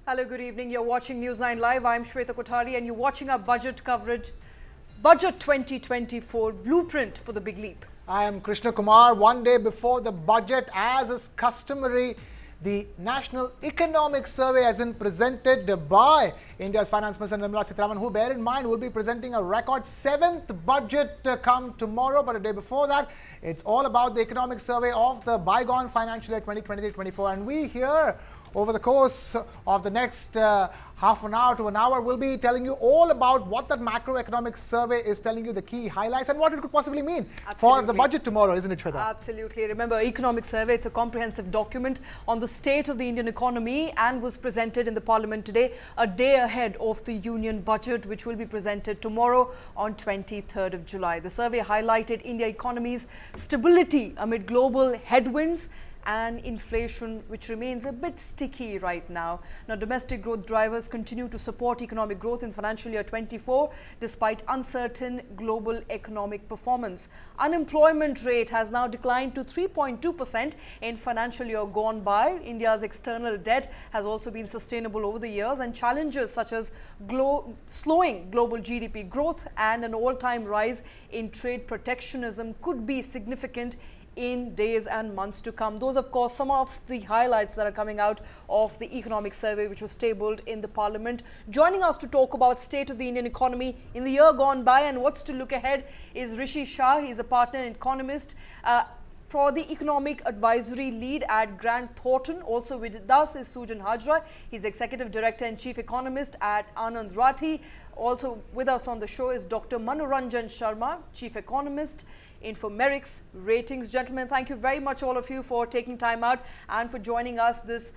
Hello, good evening. You're watching News 9 Live. I'm Shweta Kothari and you're watching our budget coverage. Budget 2024 Blueprint for the Big Leap. I am Krishanakumar. One day before the budget, as is customary, the National Economic Survey has been presented by India's Finance Minister Sitharaman, who, bear in mind, will be presenting a record 7th budget come tomorrow. But a day before that, it's all about the economic survey of the bygone financial year 2023-24. And we here, over the course of the next half an hour to an hour, we'll be telling you all about what that macroeconomic survey is telling you, the key highlights, and what it could possibly mean for the budget tomorrow, isn't it, Shweta? Absolutely. Remember, economic survey, it's a comprehensive document on the state of the Indian economy and was presented in the Parliament today, a day ahead of the Union budget, which will be presented tomorrow on 23rd of July. The survey highlighted India economy's stability amid global headwinds and inflation, which remains a bit sticky right now. Now, domestic growth drivers continue to support economic growth in financial year 24, despite uncertain global economic performance. Unemployment rate has now declined to 3.2% in financial year gone by. India's external debt has also been sustainable over the years, and challenges such as slowing global GDP growth and an all-time rise in trade protectionism could be significant in days and months to come. Those, of course, some of the highlights that are coming out of the economic survey, which was tabled in the Parliament. Joining us to talk about state of the Indian economy in the year gone by and what's to look ahead is Rishi Shah. He's a partner and economist for the Economic Advisory Lead at Grant Thornton. Also with us is Sujan Hajra. He's Executive Director and Chief Economist at Anand Rathi. Also with us on the show is Dr. Manoranjan Sharma, Chief Economist, Infomerics Ratings. Gentlemen, thank you very much, all of you, for taking time out and for joining us this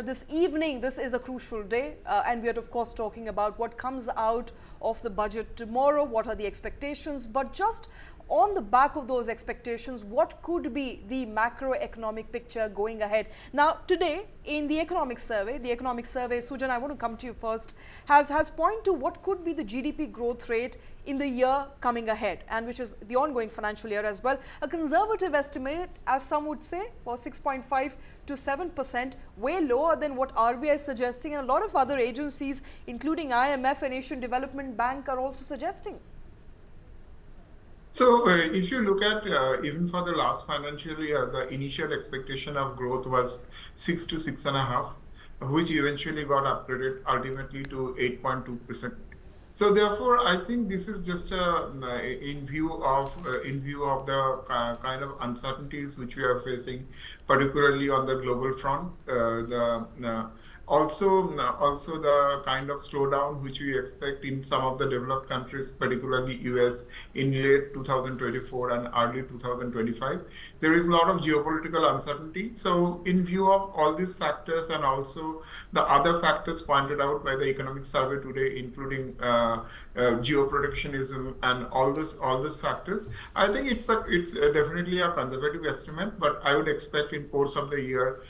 this evening. This is a crucial day, and we are, of course, talking about what comes out of the budget tomorrow. What are the expectations? But just on the back of those expectations, what could be the macroeconomic picture going ahead? Now, today in the economic survey, Sujan, I want to come to you first, has pointed to what could be the GDP growth rate in the year coming ahead, and which is the ongoing financial year as well. A conservative estimate, as some would say, for 6.5 to 7%, way lower than what RBI is suggesting, and a lot of other agencies, including IMF and Asian Development Bank, are also suggesting. So if you look at even for the last financial year, the initial expectation of growth was 6 to 6.5, which eventually got upgraded ultimately to 8.2%. So therefore, I think this is just in view of the kind of uncertainties which we are facing, particularly on the global front. Also the kind of slowdown which we expect in some of the developed countries, particularly US, in late 2024 and early 2025. There is a lot of geopolitical uncertainty. So in view of all these factors and also the other factors pointed out by the economic survey today, including geoprotectionism and all these factors, I think it's definitely a conservative estimate, but I would expect in course of the year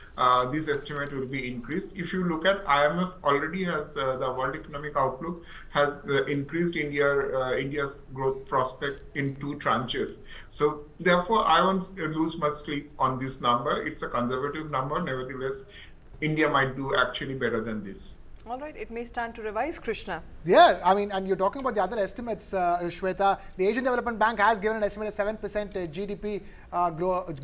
this estimate will be increased. If you look at IMF, already has the World Economic Outlook has increased India's growth prospect in 2 tranches. So therefore, I won't lose much sleep on this number. It's a conservative number. Nevertheless, India might do actually better than this. All right, it may stand to revise, Krishna. Yeah, I mean, and you're talking about the other estimates, Shweta. The Asian Development Bank has given an estimate of 7% GDP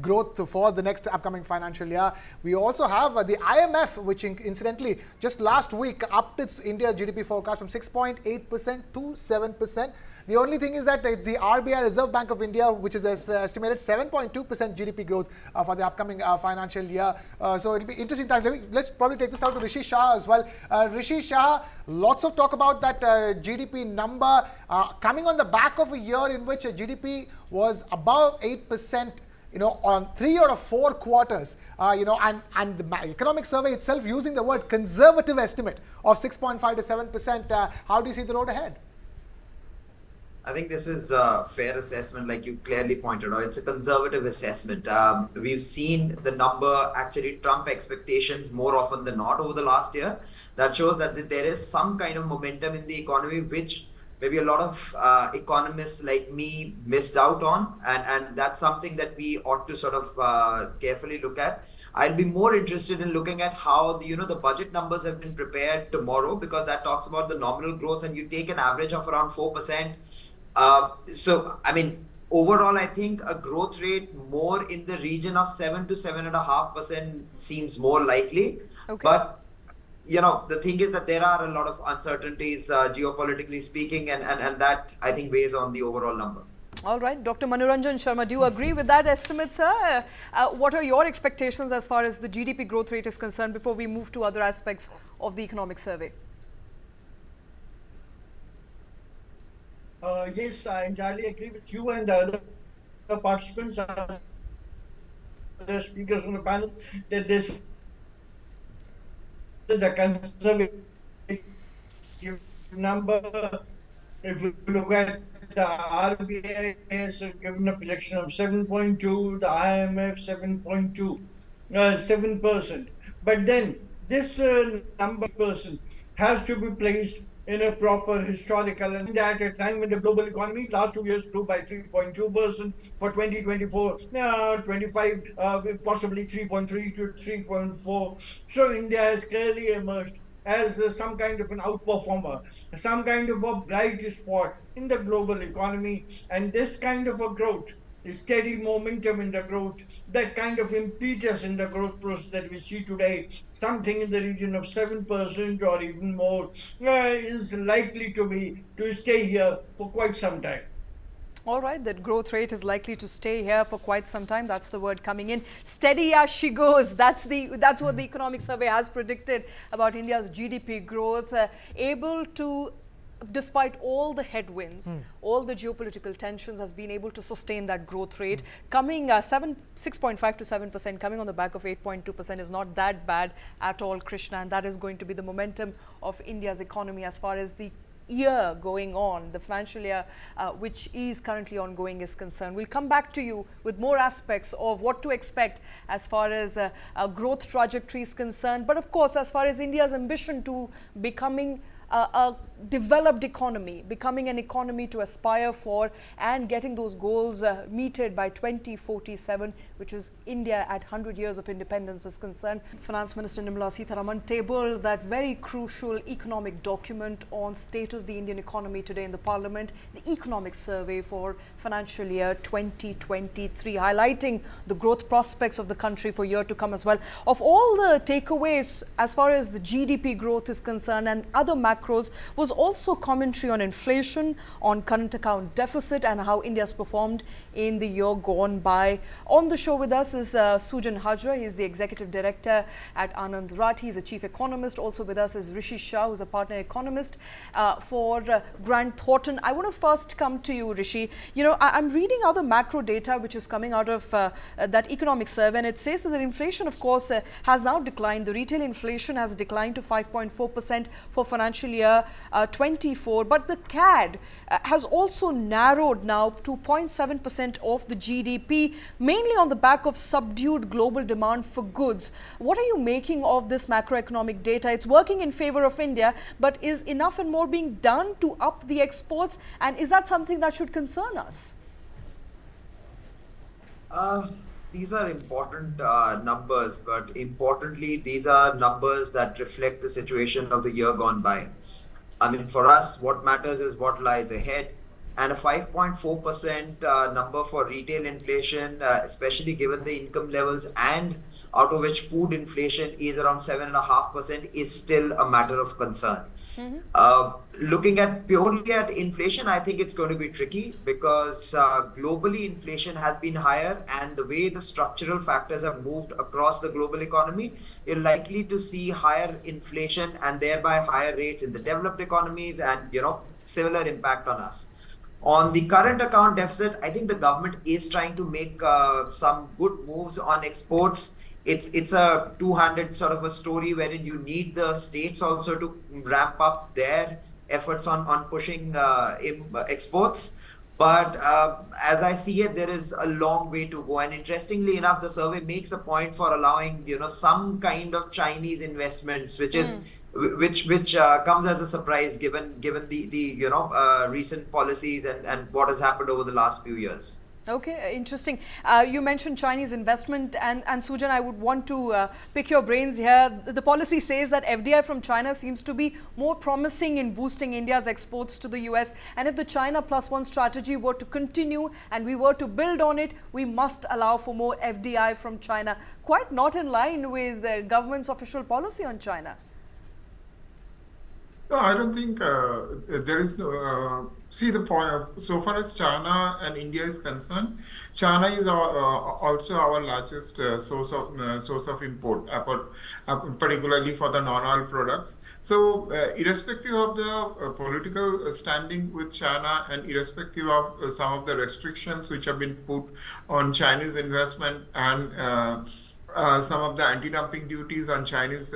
growth for the next upcoming financial year. We also have the IMF, which incidentally just last week upped its India's GDP forecast from 6.8% to 7%. The only thing is that it's the RBI, Reserve Bank of India, which is estimated 7.2% GDP growth for the upcoming financial year. So it'll be interesting time. Let's probably take this out to Rishi Shah as well. Rishi Shah, lots of talk about that GDP number coming on the back of a year in which GDP was above 8%. On 3 out of 4 quarters, and the economic survey itself using the word conservative estimate of 6.5 to 7%. How do you see the road ahead? I think this is a fair assessment, like you clearly pointed out. It's a conservative assessment. We've seen the number actually trump expectations more often than not over the last year. That shows that there is some kind of momentum in the economy, which maybe a lot of economists like me missed out on. And that's something that we ought to sort of carefully look at. I'd be more interested in looking at how the budget numbers have been prepared tomorrow, because that talks about the nominal growth, and you take an average of around 4%. So I mean, overall, I think a growth rate more in the region of 7 to 7.5% seems more likely. Okay. But the thing is that there are a lot of uncertainties, geopolitically speaking, and that I think weighs on the overall number. All right, Dr. Manoranjan Sharma, do you agree with that estimate, sir? What are your expectations as far as the GDP growth rate is concerned before we move to other aspects of the economic survey? Yes, I entirely agree with you and the other participants, the speakers on the panel, that this is a conservative number. If you look at the RBI has given a projection of 7.2, the IMF 7.2, 7%. But then this number percent has to be placed in a proper historical, and at a time when the global economy last 2 years grew by 3.2%, for 2024, 25, possibly 3.3 to 3.4. So India has clearly emerged as some kind of an outperformer, some kind of a bright spot in the global economy. And this kind of a growth, steady momentum in the growth, that kind of impetus in the growth process that we see today, something in the region of 7% or even more, is likely to stay here for quite some time. All right, that growth rate is likely to stay here for quite some time. That's the word coming in. Steady as she goes. That's what the economic survey has predicted about India's GDP growth. Able to, despite all the headwinds, all the geopolitical tensions, has been able to sustain that growth rate. Coming 6.5 to 7%, coming on the back of 8.2% is not that bad at all, Krishna. And that is going to be the momentum of India's economy as far as the year going on, the financial year which is currently ongoing, is concerned. We'll come back to you with more aspects of what to expect as far as a growth trajectory is concerned. But of course, as far as India's ambition to becoming a developed economy, becoming an economy to aspire for, and getting those goals meted by 2047, which is India at 100 years of independence, is concerned. Finance Minister Nirmala Sitharaman tabled that very crucial economic document on state of the Indian economy today in the Parliament, the economic survey for financial year 2023, highlighting the growth prospects of the country for year to come as well. Of all the takeaways as far as the GDP growth is concerned and other macros, was also commentary on inflation, on current account deficit, and how India's performed in the year gone by. On the show with us is Sujan Hajra. He's the Executive Director at Anand Rathi. He's a Chief Economist. Also with us is Rishi Shah, who's a Partner Economist for Grant Thornton. I want to first come to you, Rishi. You know, I'm reading other macro data which is coming out of that economic survey, and it says that the inflation, of course, has now declined. The retail inflation has declined to 5.4% for financial year 24, but the CAD has also narrowed now to 0.7% of the GDP, mainly on the back of subdued global demand for goods. What are you making of this macroeconomic data? It's working in favor of India, but is enough and more being done to up the exports? And is that something that should concern us? These are important numbers, but importantly, these are numbers that reflect the situation of the year gone by. I mean, for us, what matters is what lies ahead. And a 5.4% number for retail inflation, especially given the income levels, and out of which food inflation is around 7.5%, is still a matter of concern. Looking at purely at inflation, I think it's going to be tricky, because globally inflation has been higher, and the way the structural factors have moved across the global economy, you're likely to see higher inflation and thereby higher rates in the developed economies, and similar impact on us. On the current account deficit, I think the government is trying to make some good moves on exports. It's a two-handed sort of a story, wherein you need the states also to ramp up their efforts on pushing exports. But as I see it, there is a long way to go. And interestingly enough, the survey makes a point for allowing some kind of Chinese investments, which is which comes as a surprise given the recent policies and what has happened over the last few years. Okay, interesting. You mentioned Chinese investment, and Sujan, I would want to pick your brains here. The policy says that FDI from China seems to be more promising in boosting India's exports to the US. And if the China Plus One strategy were to continue and we were to build on it, we must allow for more FDI from China. Quite not in line with the government's official policy on China. No, I don't think there is no. See the point. So far as China and India is concerned, China is also our largest source of import, particularly for the non-oil products. So, irrespective of the political standing with China, and irrespective of some of the restrictions which have been put on Chinese investment and some of the anti-dumping duties on Chinese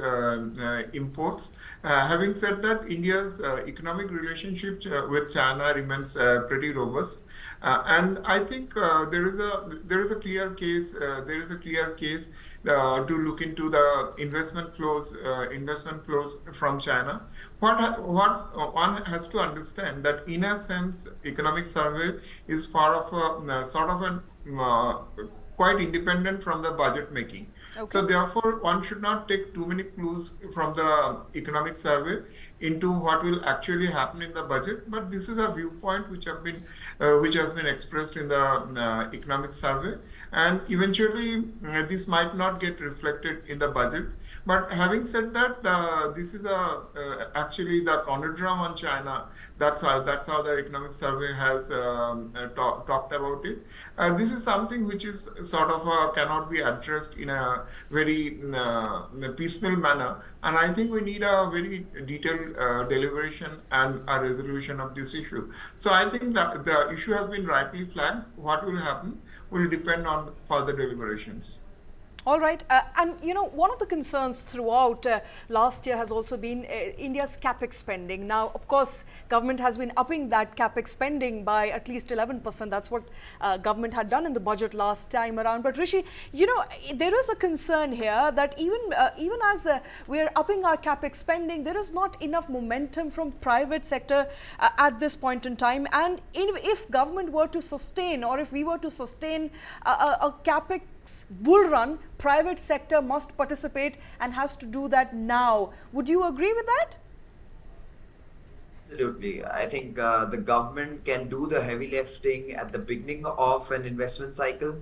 imports. Having said that, India's economic relationship with China remains pretty robust, and I think there is a clear case to look into the investment flows from China. What one has to understand that in a sense, economic survey is far of a sort of an quite independent from the budget making. Okay. So therefore, one should not take too many clues from the economic survey into what will actually happen in the budget. But this is a viewpoint which has been expressed in the economic survey, and eventually this might not get reflected in the budget. But having said that, this is actually the conundrum on China. That's how the economic survey has talked about it. This is something which is sort of cannot be addressed in a very piecemeal manner, and I think we need a very detailed deliberation and a resolution of this issue. So I think that the issue has been rightly flagged. What will happen will depend on further deliberations. All right, and you know, one of the concerns throughout last year has also been India's capex spending. Now, of course, government has been upping that capex spending by at least 11%. That's what government had done in the budget last time around. But Rishi, you know, there is a concern here that even as we are upping our capex spending, there is not enough momentum from private sector at this point in time. And if government were to sustain, or if we were to sustain a capex bull run, private sector must participate and has to do that now. Would you agree with that? Absolutely. I think the government can do the heavy lifting at the beginning of an investment cycle.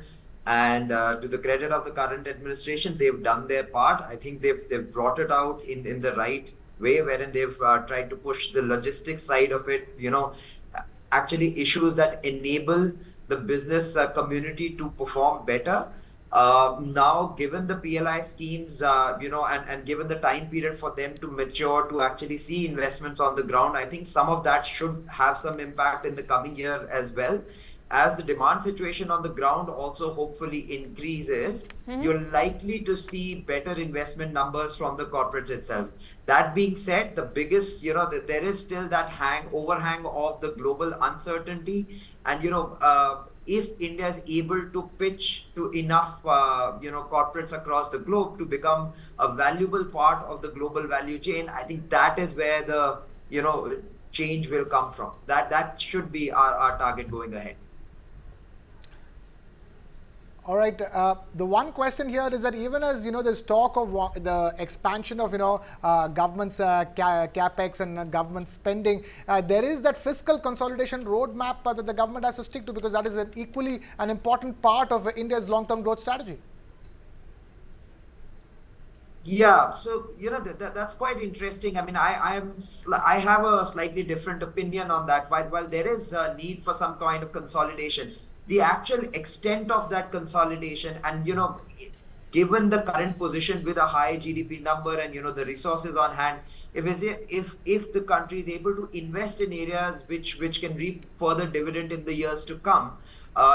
And to the credit of the current administration, they've done their part. I think they've brought it out in the right way, wherein they've tried to push the logistics side of it, you know, actually issues that enable the business community to perform better. Now, given the PLI schemes, you know, and given the time period for them to mature, to actually see investments on the ground, I think some of that should have some impact in the coming year as well. As the demand situation on the ground also hopefully increases, you're likely to see better investment numbers from the corporates itself. That being said, the biggest, you know, there is still that overhang of the global uncertainty. And, you know, if India is able to pitch to enough, you know, corporates across the globe to become a valuable part of the global value chain, I think that is where the, you know, change will come from. That should be our target going ahead. All right. The one question here is that even as, you know, there's talk of the expansion of, you know, government's capex and government spending, there is that fiscal consolidation roadmap that the government has to stick to, because that is equally an important part of India's long-term growth strategy. Yeah, so you know that's quite interesting. I mean, I have a slightly different opinion on that. While there is a need for some kind of consolidation, the actual extent of that consolidation, and you know, given the current position with a high GDP number and you know the resources on hand, if the country is able to invest in areas which can reap further dividend in the years to come,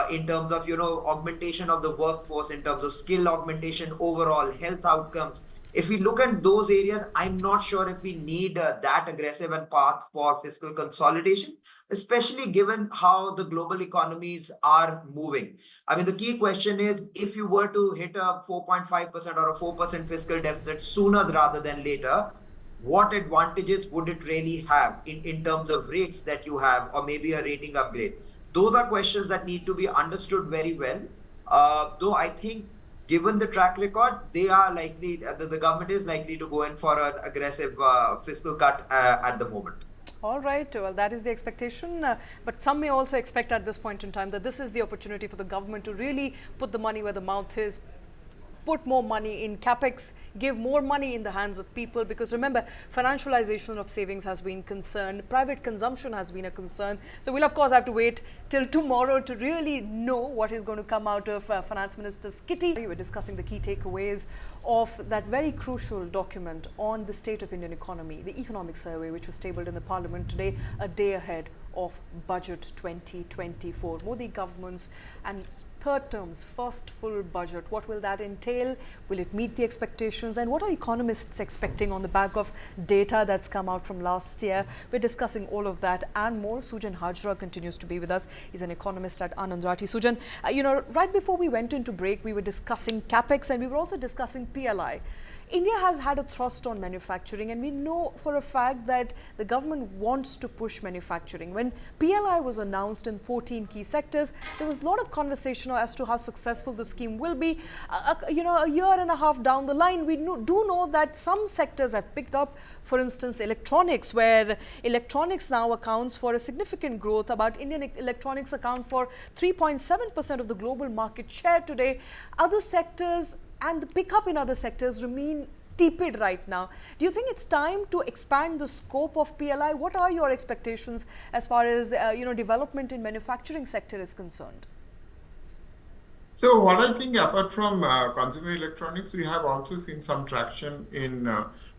in terms of you know augmentation of the workforce, in terms of skill augmentation, overall health outcomes. If we look at those areas, I'm not sure if we need that aggressive and path for fiscal consolidation, especially given how the global economies are moving. I mean, the key question is, if you were to hit a 4.5% or a 4% fiscal deficit sooner rather than later, what advantages would it really have in terms of rates that you have, or maybe a rating upgrade? Those are questions that need to be understood very well. Though I think, given the track record, they are likely, the government is likely to go in for an aggressive fiscal cut at the moment. All right, well, that is the expectation. But some may also expect at this point in time that this is the opportunity for the government to really put the money where the mouth is, put more money in capex, give more money in the hands of people, because remember, financialization of savings has been concerned, private consumption has been a concern. So we'll of course have to wait till tomorrow to really know what is going to come out of Finance Minister's kitty. We were discussing the key takeaways of that very crucial document on the state of Indian economy, the economic survey, which was tabled in the parliament today, a day ahead of budget 2024. Modi government's and third term's first full budget. What will that entail? Will it meet the expectations? And what are economists expecting on the back of data that's come out from last year? We're discussing all of that and more. Sujan Hajra continues to be with us. He's an economist at Anand Rathi. Sujan, right before we went into break, we were discussing capex and we were also discussing PLI. India has had a thrust on manufacturing, and we know for a fact that the government wants to push manufacturing. When PLI was announced in 14 key sectors, there was a lot of conversation as to how successful the scheme will be. A year and a half down the line, we do know that some sectors have picked up. For instance, electronics, where electronics now accounts for a significant growth. About Indian electronics account for 3.7% of the global market share today. Other sectors and the pickup in other sectors remain tepid right now. Do you think it's time to expand the scope of PLI? What are your expectations as far as development in manufacturing sector is concerned? So what I think, apart from consumer electronics, we have also seen some traction in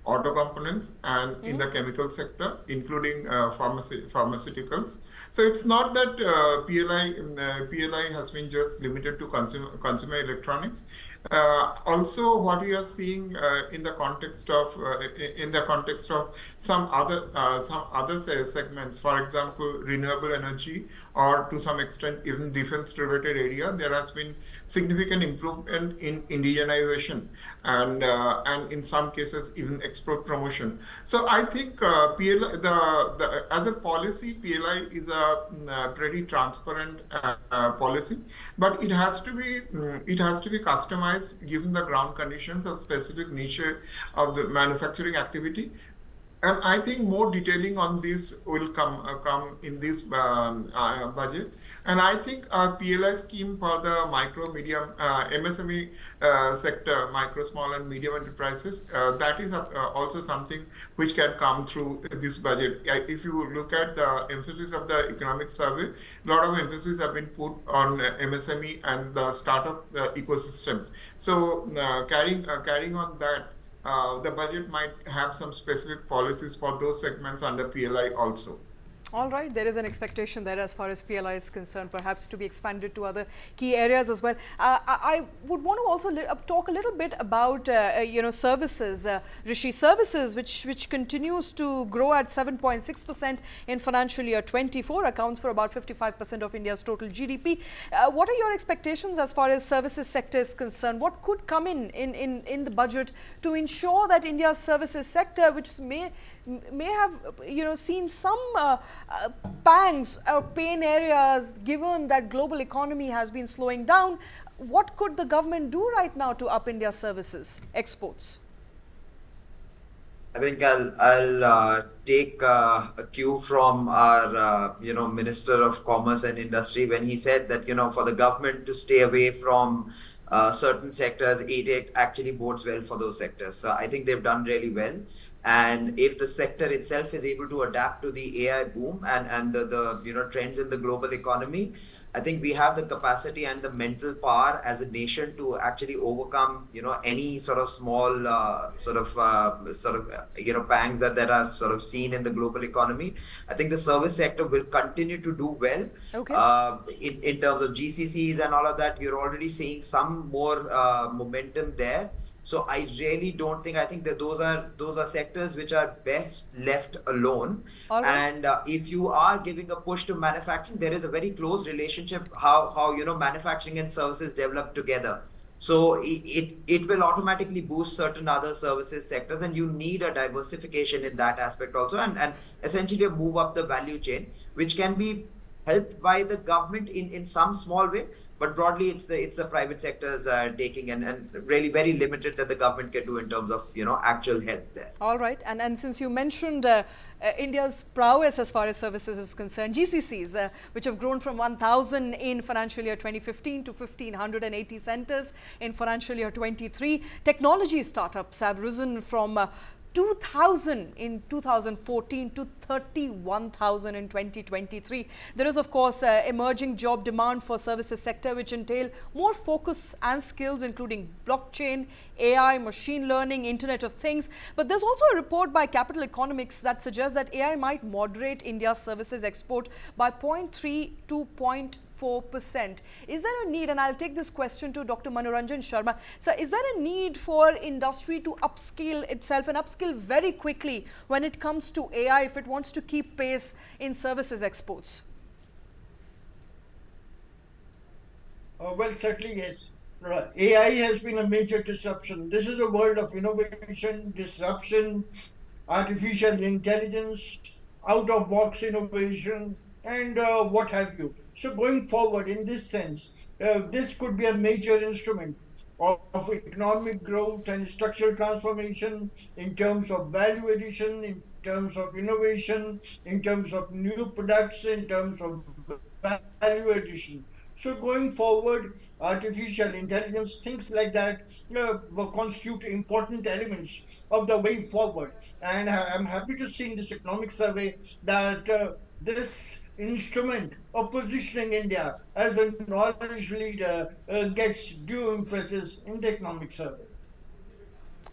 auto components and in the chemical sector, including pharmaceuticals. So it's not that PLI has been just limited to consumer electronics. Also, what we are seeing in the context of some other segments, for example, renewable energy, or to some extent even defense-related area, there has been significant improvement in indigenization and in some cases even export promotion. So I think PLI, as a policy, PLI is a pretty transparent policy, but it has to be customized given the ground conditions of specific nature of the manufacturing activity. And I think more detailing on this will come in this budget. And I think our PLI scheme for the micro, medium, MSME sector, micro, small and medium enterprises, that is also something which can come through this budget. If you look at the emphasis of the economic survey, a lot of emphasis have been put on MSME and the startup ecosystem. So carrying on that, the budget might have some specific policies for those segments under PLI also. All right, there is an expectation there as far as PLI is concerned, perhaps to be expanded to other key areas as well. I would want to also talk a little bit about services, Rishi, services, which continues to grow at 7.6% in financial year 24, accounts for about 55% of India's total GDP. What are your expectations as far as services sector is concerned? What could come in the budget to ensure that India's services sector, which may have seen some pangs or pain areas, given that global economy has been slowing down, what could the government do right now to up India's services exports? I think I'll take a cue from our Minister of Commerce and Industry when he said that for the government to stay away from certain sectors, it actually bodes well for those sectors. So I think they've done really well. And if the sector itself is able to adapt to the AI boom and the trends in the global economy, I think we have the capacity and the mental power as a nation to actually overcome any sort of small pangs that are sort of seen in the global economy. I think the service sector will continue to do well. Okay. In terms of GCCs and all of that, you're already seeing some more momentum there. So I really don't think, I think that those are sectors which are best left alone. All right. And if you are giving a push to manufacturing, there is a very close relationship how manufacturing and services develop together. So it will automatically boost certain other services sectors, and you need a diversification in that aspect also, and essentially a move up the value chain, which can be helped by the government in some small way, but broadly it's the private sectors taking, and really very limited that the government can do in terms of actual help there. All right. And since you mentioned India's prowess as far as services is concerned, GCCs, which have grown from 1,000 in financial year 2015 to 1,580 centers in financial year 23. Technology startups have risen from 2,000 in 2014 to 31,000 in 2023. There is, of course, emerging job demand for services sector, which entail more focus and skills, including blockchain, AI, machine learning, Internet of Things. But there's also a report by Capital Economics that suggests that AI might moderate India's services export by 0.3 to 0.4%. Is there a need, and I'll take this question to Dr. Manoranjan Sharma. So is there a need for industry to upskill itself and upskill very quickly when it comes to AI if it wants to keep pace in services exports? Well, certainly yes. AI has been a major disruption. This is a world of innovation, disruption, artificial intelligence, out of box innovation, and what have you. So, going forward, in this sense, this could be a major instrument of economic growth and structural transformation in terms of value addition, in terms of innovation, in terms of new products, in terms of value addition. So going forward, artificial intelligence, things like that, will constitute important elements of the way forward. And I'm happy to see in this economic survey that this instrument of positioning India as a knowledge leader gets due emphasis in the economic survey.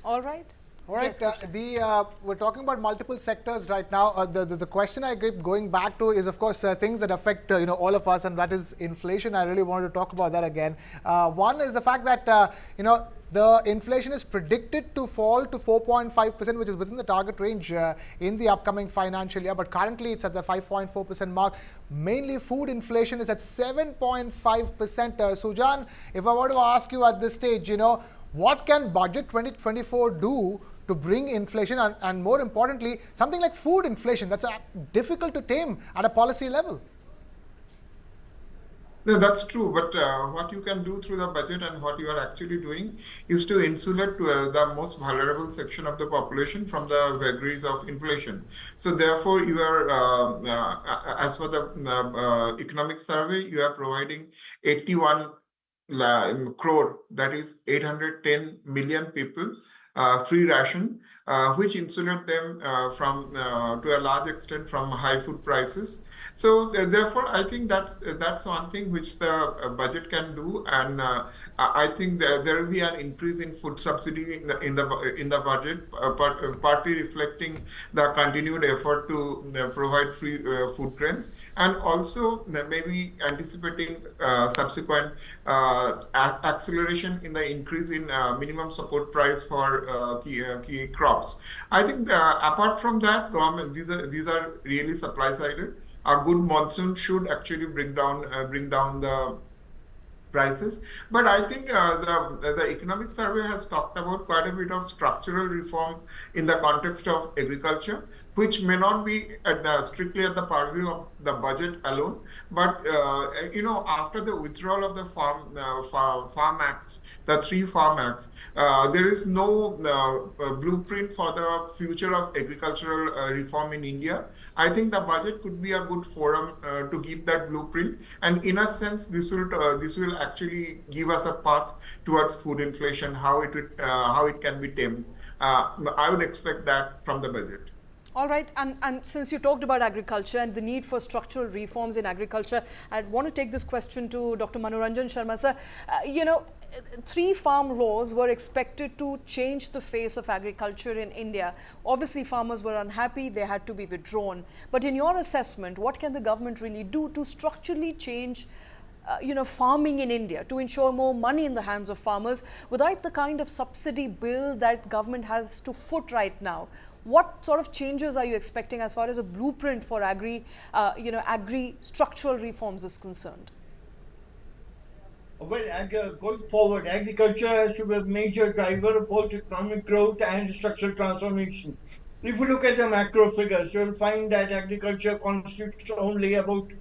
All right. All right, Yes, we're talking about multiple sectors right now. The question I keep going back to is, of course, things that affect all of us, and that is inflation. I really wanted to talk about that again. One is the fact that the inflation is predicted to fall to 4.5%, which is within the target range in the upcoming financial year. But currently, it's at the 5.4% mark. Mainly, food inflation is at 7.5%. Sujan, if I were to ask you at this stage, what can Budget 2024 do to bring inflation and more importantly, something like food inflation that's difficult to tame at a policy level? No, that's true. But what you can do through the budget and what you are actually doing is to insulate the most vulnerable section of the population from the vagaries of inflation. So therefore, you are, as for the economic survey, you are providing 81 crore, that is 810 million people, free ration, which insulate them from to a large extent from high food prices. So therefore, I think that's one thing which the budget can do, and I think there will be an increase in food subsidy in the budget, partly reflecting the continued effort to provide free food grains, and also maybe anticipating subsequent acceleration in the increase in minimum support price for key crops. I think apart from that, government these are really supply sided. A good monsoon should actually bring down the prices. But I think the economic survey has talked about quite a bit of structural reform in the context of agriculture, which may not be strictly at the purview of the budget alone. But after the withdrawal of the farm acts, the three farm acts, there is no blueprint for the future of agricultural reform in India. I think the budget could be a good forum to give that blueprint, and in a sense, this will actually give us a path towards food inflation, how it can be tamed. I would expect that from the budget. All right, and since you talked about agriculture and the need for structural reforms in agriculture, I want to take this question to Dr. Manoranjan Sharma. Sir, three farm laws were expected to change the face of agriculture in India. Obviously, farmers were unhappy, they had to be withdrawn. But in your assessment, what can the government really do to structurally change farming in India, to ensure more money in the hands of farmers without the kind of subsidy bill that government has to foot right now? What sort of changes are you expecting as far as a blueprint for agri structural reforms is concerned? Well, going forward, agriculture has to be a major driver of both economic growth and structural transformation. If you look at the macro figures, you'll find that agriculture constitutes only about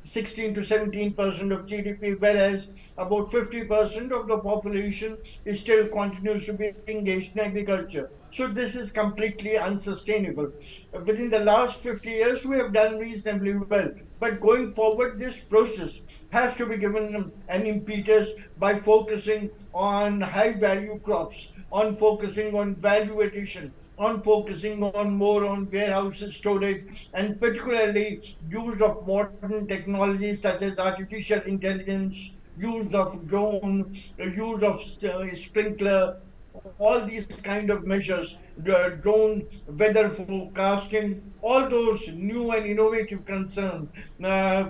16 to 17% of GDP, whereas about 50% of the population is still continues to be engaged in agriculture. So this is completely unsustainable. Within the last 50 years, we have done reasonably well. But going forward, this process has to be given an impetus by focusing on high value crops, on focusing on value addition, on focusing on more on warehouse storage, and particularly use of modern technologies such as artificial intelligence, use of drone, use of sprinkler, all these kind of measures, drone weather forecasting, all those new and innovative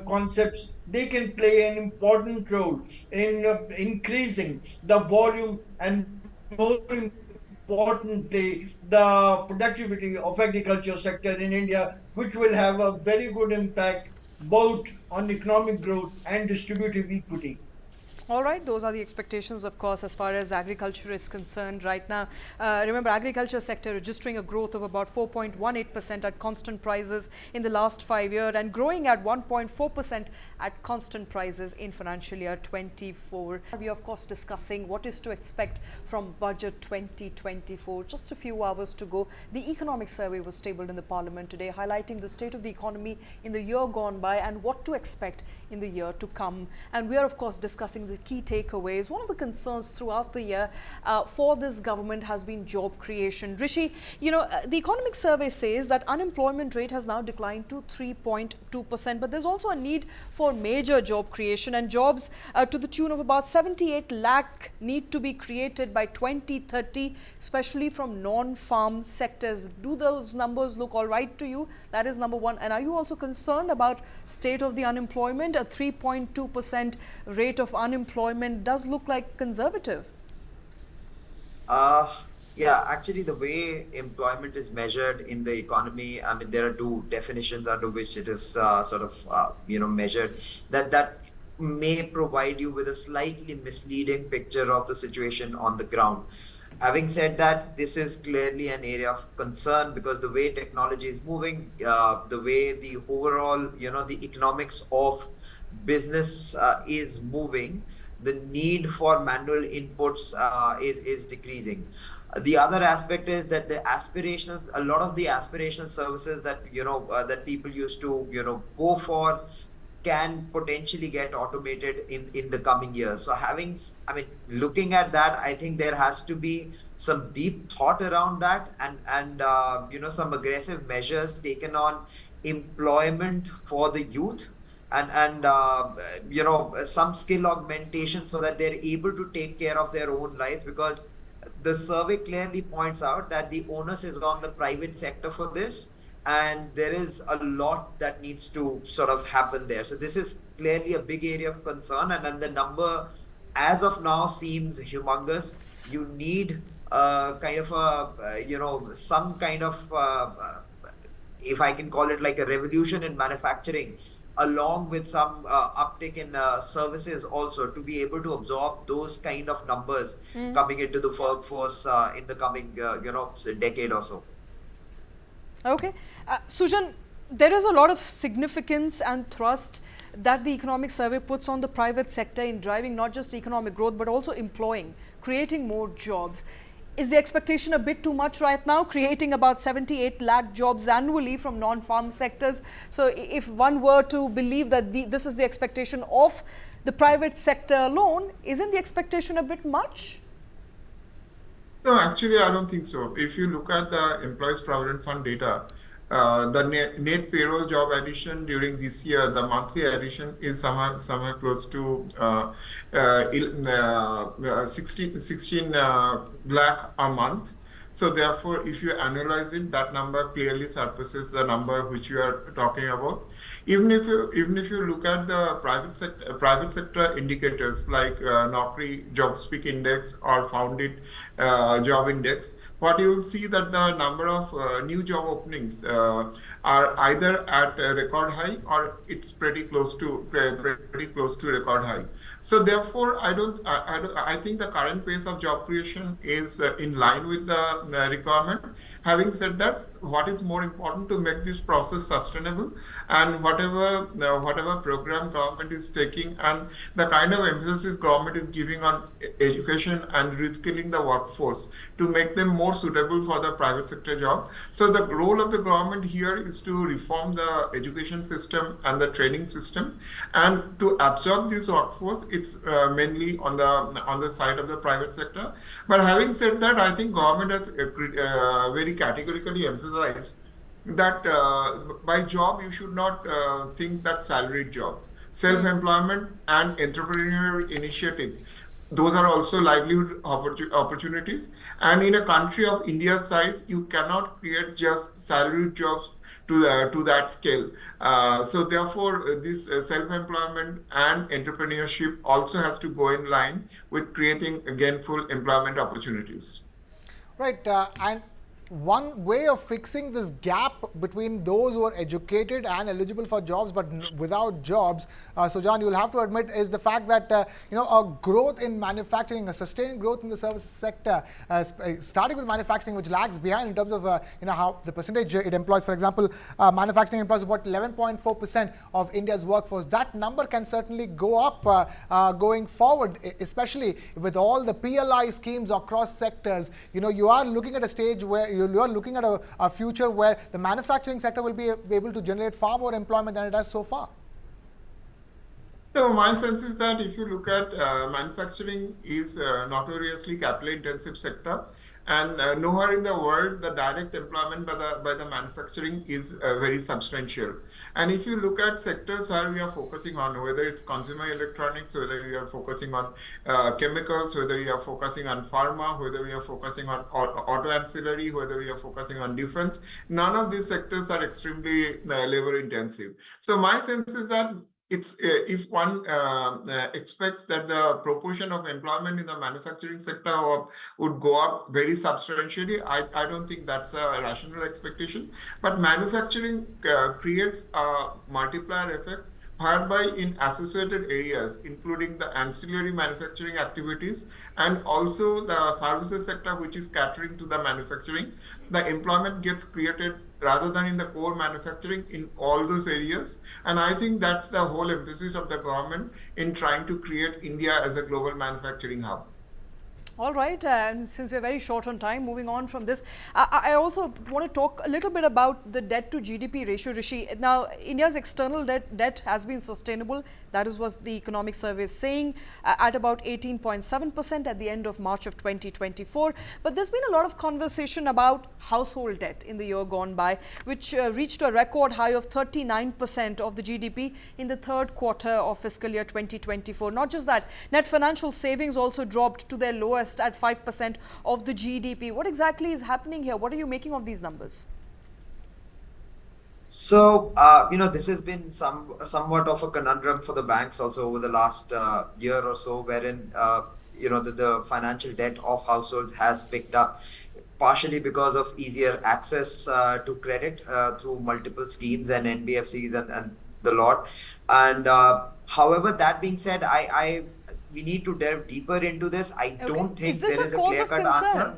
concepts, they can play an important role in increasing the volume and more importantly the productivity of agriculture sector in India, which will have a very good impact both on economic growth and distributive equity. All right, those are the expectations, of course, as far as agriculture is concerned right now. Remember, agriculture sector registering a growth of about 4.18% at constant prices in the last 5 years and growing at 1.4% at constant prices in financial year 24. We are, of course, discussing what is to expect from budget 2024. Just a few hours to go. The economic survey was tabled in the parliament today, highlighting the state of the economy in the year gone by and what to expect in the year to come. And we are, of course, discussing the key takeaways. One of the concerns throughout the year for this government has been job creation. Rishi, the economic survey says that unemployment rate has now declined to 3.2%, but there's also a need for major job creation, and jobs to the tune of about 78 lakh need to be created by 2030, especially from non-farm sectors. Do those numbers look all right to you? That is number one. And are you also concerned about state of the unemployment? A 3.2% rate of unemployment does look like conservative. Yeah, actually, the way employment is measured in the economy, I mean, there are two definitions under which it is measured. That may provide you with a slightly misleading picture of the situation on the ground. Having said that, this is clearly an area of concern because the way technology is moving, the way the overall, the economics of business is moving, the need for manual inputs is decreasing. The other aspect is that a lot of the aspirational services that that people used to go for can potentially get automated in the coming years. So looking at that, I think there has to be some deep thought around that and some aggressive measures taken on employment for the youth and some skill augmentation so that they're able to take care of their own lives, because the survey clearly points out that the onus is on the private sector for this, and there is a lot that needs to sort of happen there. So this is clearly a big area of concern, and then the number as of now seems humongous. You need kind of some kind of if I can call it like a revolution in manufacturing, along with some uptick in services also, to be able to absorb those kind of numbers coming into the workforce in the coming decade or so. Okay. Sujan, there is a lot of significance and thrust that the economic survey puts on the private sector in driving not just economic growth, but also employing, creating more jobs. Is the expectation a bit too much right now, creating about 78 lakh jobs annually from non-farm sectors? So if one were to believe that this is the expectation of the private sector alone, isn't the expectation a bit much? No, actually, I don't think so. If you look at the Employees Provident Fund data, the net payroll job addition during this year, the monthly addition is somewhere close to 16 lakh a month. So therefore, if you analyze it, that number clearly surpasses the number which you are talking about. Even if you look at the private sector indicators like Naukri Job Speak Index or Founded Job Index, what you will see that the number of new job openings are either at a record high or it's pretty close to record high. So therefore, I think the current pace of job creation is in line with the requirement. Having said that, what is more important to make this process sustainable, and whatever program government is taking and the kind of emphasis government is giving on education and reskilling the workforce to make them more suitable for the private sector job. So the role of the government here is to reform the education system and the training system, and to absorb this workforce, it's mainly on the side of the private sector. But having said that, I think government has very categorically emphasized that by job you should not think that salaried job. Self-employment and entrepreneurial initiative, those are also livelihood opportunities. And in a country of India's size, you cannot create just salaried jobs to that scale. So therefore, this self-employment and entrepreneurship also has to go in line with creating gainful employment opportunities. Right, and one way of fixing this gap between those who are educated and eligible for jobs but without jobs, Sujan, you'll have to admit, is the fact that a growth in manufacturing, a sustained growth in the services sector, starting with manufacturing, which lags behind in terms of how the percentage it employs. For example, manufacturing employs about 11.4% of India's workforce. That number can certainly go up going forward, especially with all the PLI schemes across sectors. You are looking at a stage where you are looking at a future where the manufacturing sector will be able to generate far more employment than it has so far. So my sense is that if you look at manufacturing is notoriously capital intensive sector, and nowhere in the world the direct employment by the manufacturing is very substantial. And if you look at sectors where we are focusing on, whether it's consumer electronics, whether we are focusing on chemicals, whether we are focusing on pharma, whether we are focusing on auto ancillary, whether we are focusing on defense, none of these sectors are extremely labor intensive. So my sense is that it's if one expects that the proportion of employment in the manufacturing sector would go up very substantially, I don't think that's a rational expectation. But manufacturing creates a multiplier effect, whereby in associated areas, including the ancillary manufacturing activities and also the services sector, which is catering to the manufacturing, the employment gets created rather than in the core manufacturing in all those areas. And I think that's the whole emphasis of the government in trying to create India as a global manufacturing hub. All right, and since we're very short on time, moving on from this, I also want to talk a little bit about the debt to GDP ratio, Rishi. Now, India's external debt has been sustainable. That is what the economic survey is saying, at about 18.7% at the end of March of 2024. But there's been a lot of conversation about household debt in the year gone by, which reached a record high of 39% of the GDP in the third quarter of fiscal year 2024. Not just that, net financial savings also dropped to their lowest at 5% of the GDP. What exactly is happening here? What are you making of these numbers? So, this has been somewhat of a conundrum for the banks also over the last year or so, wherein, the financial debt of households has picked up, partially because of easier access to credit through multiple schemes and NBFCs and the lot. And however, that being said, we need to delve deeper into this. I don't think there is a clear-cut answer.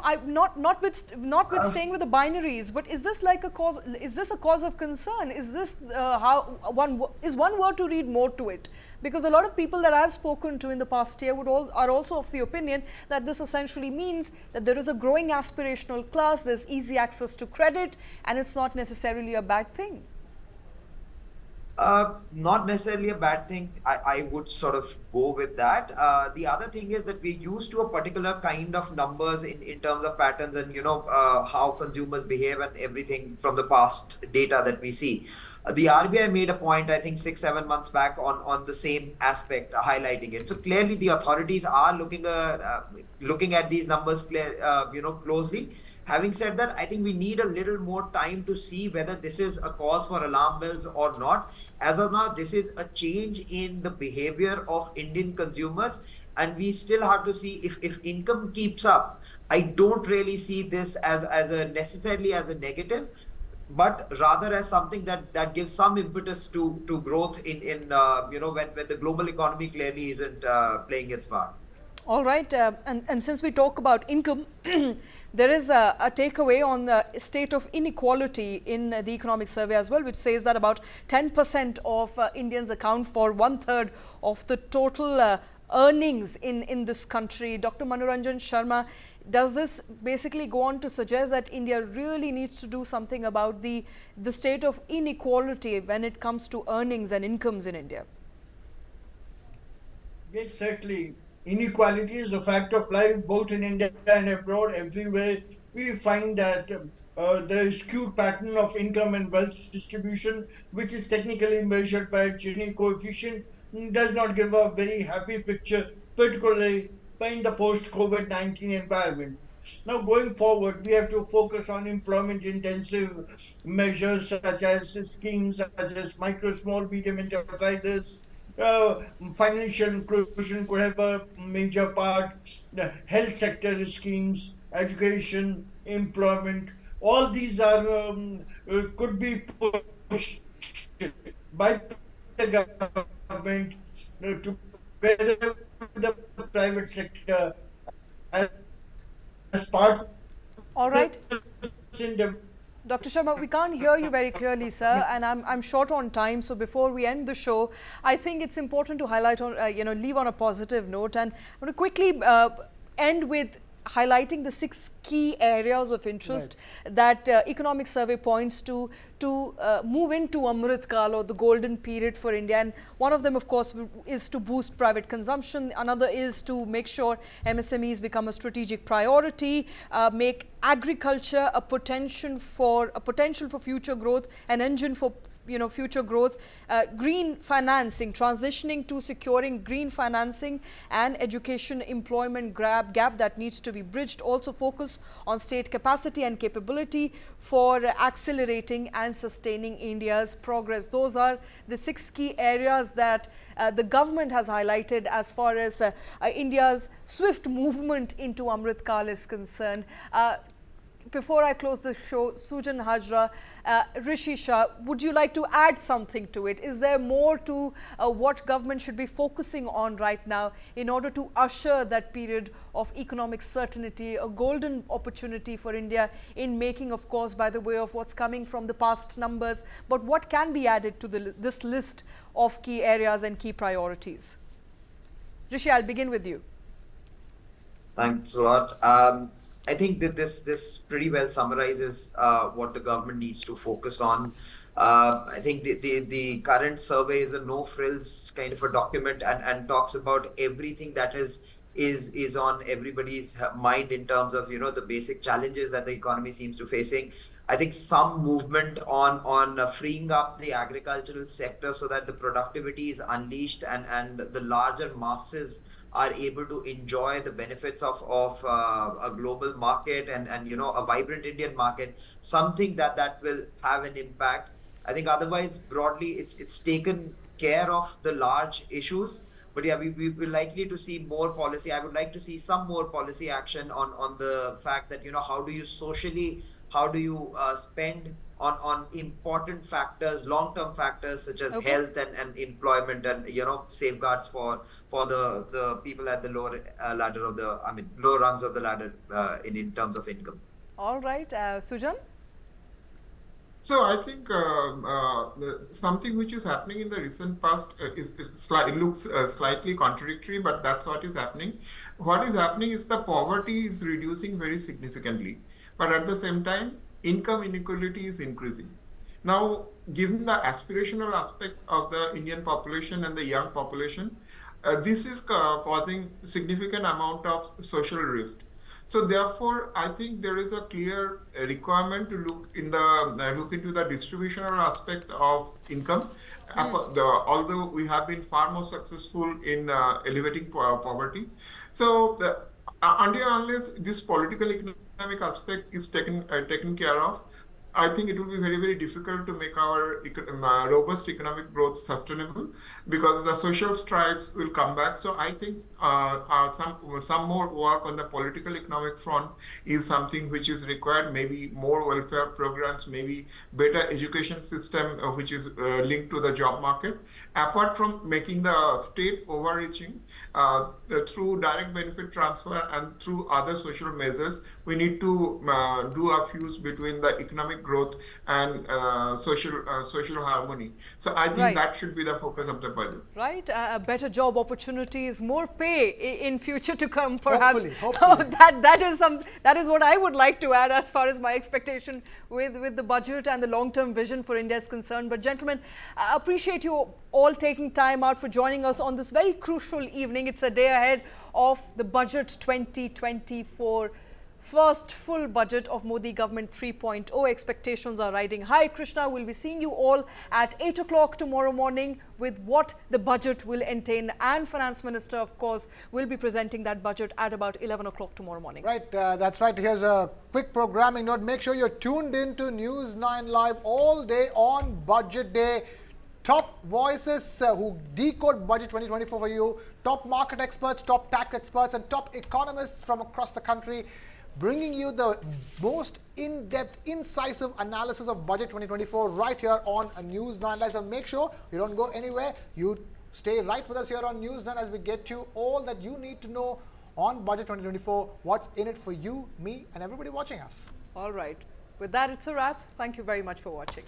I'm not with staying with the binaries, but is this like a cause? Is this a cause of concern? Is this one word to read more to it? Because a lot of people that I've spoken to in the past year are also of the opinion that this essentially means that there is a growing aspirational class, there's easy access to credit, and it's not necessarily a bad thing. Not necessarily a bad thing. I would sort of go with that. The other thing is that we're used to a particular kind of numbers in terms of patterns and, how consumers behave and everything from the past data that we see. The RBI made a point, I think 6-7 months back on the same aspect, highlighting it. So clearly the authorities are looking at these numbers closely. Having said that, I think we need a little more time to see whether this is a cause for alarm bells or not. As of now, this is a change in the behavior of Indian consumers, and we still have to see if income keeps up. I don't really see this as necessarily as a negative, but rather as something that gives some impetus to growth in when the global economy clearly isn't playing its part. All right, and since we talk about income, there is a takeaway on the state of inequality in the economic survey as well, which says that about 10% of Indians account for 1/3 of the total earnings in this country. Dr. Manoranjan Sharma, does this basically go on to suggest that India really needs to do something about the state of inequality when it comes to earnings and incomes in India? Yes, certainly. Inequality is a fact of life both in India and abroad. Everywhere we find that the skewed pattern of income and wealth distribution, which is technically measured by Gini coefficient, does not give a very happy picture, particularly in the post-COVID-19 environment. Now, going forward, we have to focus on employment-intensive measures such as schemes such as micro, small, medium enterprises. Uh, Financial inclusion could have a major part. The health sector schemes, education, employment, all these are could be pushed by the government together with the private sector as part of All right. in Dr. Sharma, we can't hear you very clearly, sir, and I'm short on time. So before we end the show, I think it's important to highlight on, leave on a positive note. And I'm going to quickly end with highlighting the 6 key areas of interest that economic survey points to move into Amrit Kal, or the golden period for India. And one of them, of course, is to boost private consumption. Another is to make sure MSMEs become a strategic priority, make agriculture a potential for future growth, an engine for future growth, green financing, transitioning to securing green financing, and education employment gap that needs to be bridged. Also focus on state capacity and capability for accelerating and sustaining India's progress. Those are the 6 key areas that the government has highlighted as far as India's swift movement into Amrit Kal is concerned. Before I close the show, Sujan Hajra, Rishi Shah, would you like to add something to it? Is there more to what government should be focusing on right now in order to usher that period of economic certainty, a golden opportunity for India in making, of course, by the way of what's coming from the past numbers, but what can be added to this list of key areas and key priorities? Rishi, I'll begin with you. Thanks a lot. I think that this pretty well summarizes what the government needs to focus on. I think the current survey is a no frills kind of a document and talks about everything that is on everybody's mind in terms of the basic challenges that the economy seems to facing. I think some movement on freeing up the agricultural sector so that the productivity is unleashed and the larger masses are able to enjoy the benefits of a global market and a vibrant Indian market, something that will have an impact. I think otherwise broadly it's taken care of the large issues, but yeah, we will likely to see more policy. I would like to see some more policy action on the fact that how do you spend on important factors, long-term factors such as health and employment and safeguards for the people at the lower ladder of lower rungs of the ladder in terms of income. All right, Sujan. So I think something which is happening in the recent past looks slightly contradictory, but that's what is happening. What is happening is the poverty is reducing very significantly, but at the same time, income inequality is increasing. Now, given the aspirational aspect of the Indian population and the young population, this is causing significant amount of social rift. So therefore, I think there is a clear requirement to look into the distributional aspect of income. Although we have been far more successful in elevating poverty, so until unless this political economic aspect is taken care of, I think it will be very, very difficult to make our robust economic growth sustainable because the social strides will come back. So I think some more work on the political economic front is something which is required. Maybe more welfare programs, maybe better education system which is linked to the job market. Apart from making the state overreaching through direct benefit transfer and through other social measures, we need to do a fuse between the economic growth and social harmony. So I think Right. that should be the focus of the budget. Right, better job opportunities, more pay in future to come, perhaps. Hopefully. That is what I would like to add as far as my expectation with the budget and the long-term vision for India is concerned. But gentlemen, I appreciate you all taking time out for joining us on this very crucial evening. It's a day ahead of the budget 2024. First full budget of Modi government 3.0. Expectations are riding high. Krishna, will be seeing you all at 8 o'clock tomorrow morning with what the budget will entail, and Finance Minister, of course, will be presenting that budget at about 11 o'clock tomorrow morning. Right, that's right. Here's a quick programming note. Make sure you're tuned in to News 9 Live all day on Budget Day. Top voices who decode budget 2024 for you, top market experts, top tax experts, and top economists from across the country, bringing you the most in-depth, incisive analysis of budget 2024 right here on News 9 Live. So make sure you don't go anywhere. You stay right with us here on News 9 as we get you all that you need to know on budget 2024, what's in it for you, me, and everybody watching us. All right. With that, it's a wrap. Thank you very much for watching.